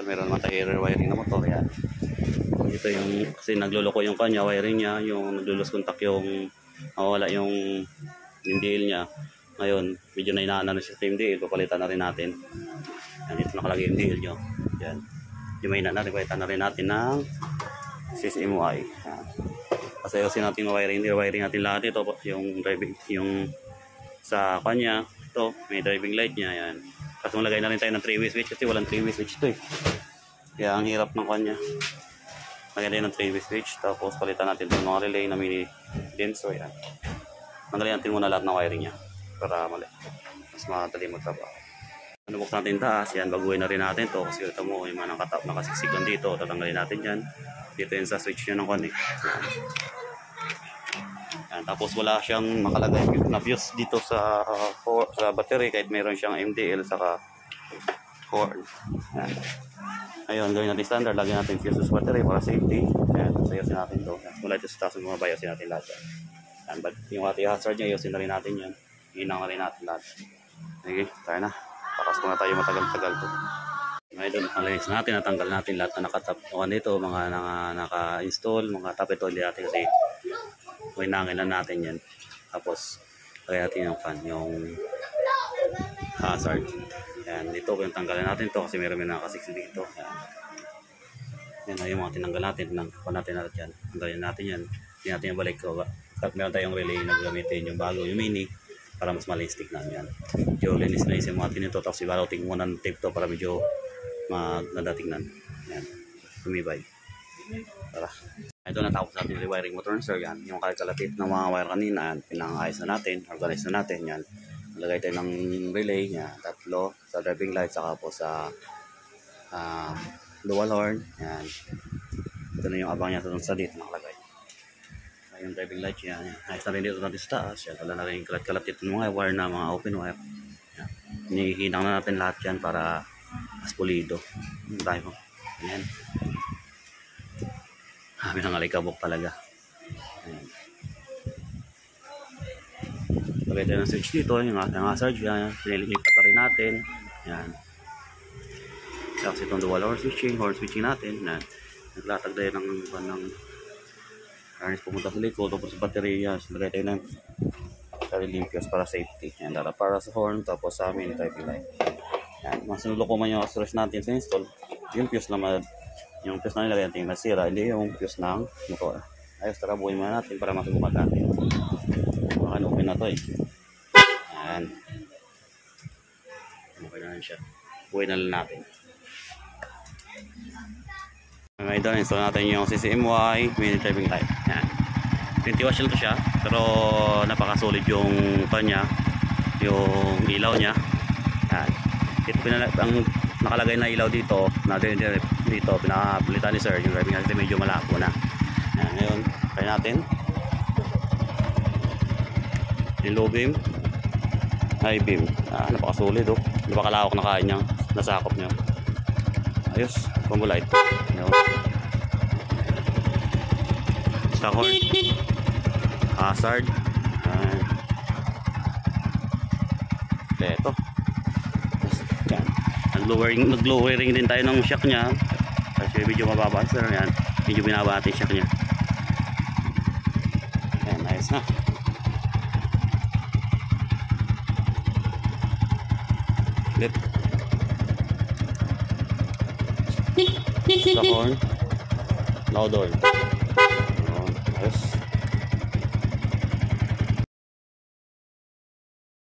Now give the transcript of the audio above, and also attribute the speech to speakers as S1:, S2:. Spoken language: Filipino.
S1: Meron naman tayo error wiring na motor. Yan. Ito yung, kasi nagluloko yung kanya, wiring niya, yung naglulos contact yung, mawala yung DL niya. Ngayon, medyo na inaanan na siya sa DL, papalitan na rin natin. Yan, ito nakalagay yung DL nyo. Yan. Yung may natin, palitan na rin natin ng CCMY. Yan. Kasi ayusin natin yung wiring natin lahat ito, yung driving, yung sa kanya, ito, may driving light niya. Yan. Kasi maglagay na rin tayo ng 3-way switch kasi walang 3-way switch ito eh. Kaya ang hirap ng kanya. Lagyan tayo ng 3-way switch. Tapos palitan natin itong mga relay na mini denso. Yan. Tanggalin natin muna lahat ng wiring niya. Para mas madali magtrabaho. Ano buksan natin taas. Yan, baguhin na rin natin to. Kasi ito mo, yung mga nakasiksikan dito. Tatanggalin natin yan. Dito yun sa switch nyo ng connect. Yan. Yan. Tapos wala siyang makalagay na fuse dito sa battery. Kahit mayroon siyang MDL saka horn. Yan. Ayun, gawin natin standard. Lagyan natin fuse sa battery para safety. Yan. Sayosin natin to. Mula ito sa taas ng mga bayosin natin lahat. Yan. Yung ating hazard niya, yosin na rin natin yan. Hinang na rin natin lahat. Okay, tayo na. Tapos muna tayo matagal-tagal to. Ngayon, analyze natin, natanggal natin lahat na nakatap. Nito, mga naka-install, mga tap ito, hindi natin kasi hinangin na natin yan. Tapos, lagay natin yung fan, yung hazard. Yan, dito yung tanggalin natin to kasi meron may nakasiksi dito. Yan na yung mga tinanggal natin. Pan natin yan. Tanggalin natin yan. Hindi natin yung balik ko. At meron tayong relay na gamitin yung bago, yung mini. Para mas malistik na yan. Medyo linis na yung mga tinito. Tapos ibarouting muna ng tape to para medyo magnadatingnan. Yan. Tumibay. Tara. Ito natapos natin yung rewiring motor sir. Yan. Yung kalkalapit ng mga wire kanina. Yan. Pinangayos na natin. Organize na natin. Yan. Lagay tayo ng relay. Yan. Tatlo. Sa driving light. Saka po sa dual horn. Yan. Ito na yung abang niya sa dito nakalagay. Yung driving light yan. Ayos na rin dito natin sa taas. Yan. Wala na rin kalat-kalat dito ng mga wire na mga open wire. Yan. Hinihinang na natin lahat yan para mas pulido. Tayo po. Yan. Kami nang alikabok talaga. Yan. Lagay tayo ng switch dito. Yung hazard yan. Pinilipat na rin natin. Yan. Tapos itong dual horn switching natin. Yan. Naglatag tayo ng harness pumunta sa likod, tapos sa baterya, lagay tayo ng sariling fuse para safety. Yan, para sa horn, tapos sa amin, driving light. Yan, mas nuloko man yung accessories natin sa install, yung fuse na nilagay natin nasira, hindi yung fuse ng motor. Ayos, tara, buuin muna natin para masubukan natin. Baka open na to eh. Yan. Okay na rin siya. Buuin na lang natin. Ngayon, install natin yung CCMY mini driving light. Yan. 20 watts lang to siya, pero napaka-solid yung kanya, yung ilaw niya. Yan. Ito ang nakalagay na ilaw dito, dito pinapalitan ni sir, yung driving light medyo malabo na. Yan. Ngayon, kaya natin yung low beam, high beam. Napaka-solid oh. Napakalawak na kaya niyang nasakop niya. Ayos, combo light. Stock horn, hazard, ito. Yan. Nag-lowering din tayo ng shock niya kasi medyo mababa sir. Yan. Medyo binaba natin shock niya. Yan, ayos na. Lip. Stock horn, loud horn.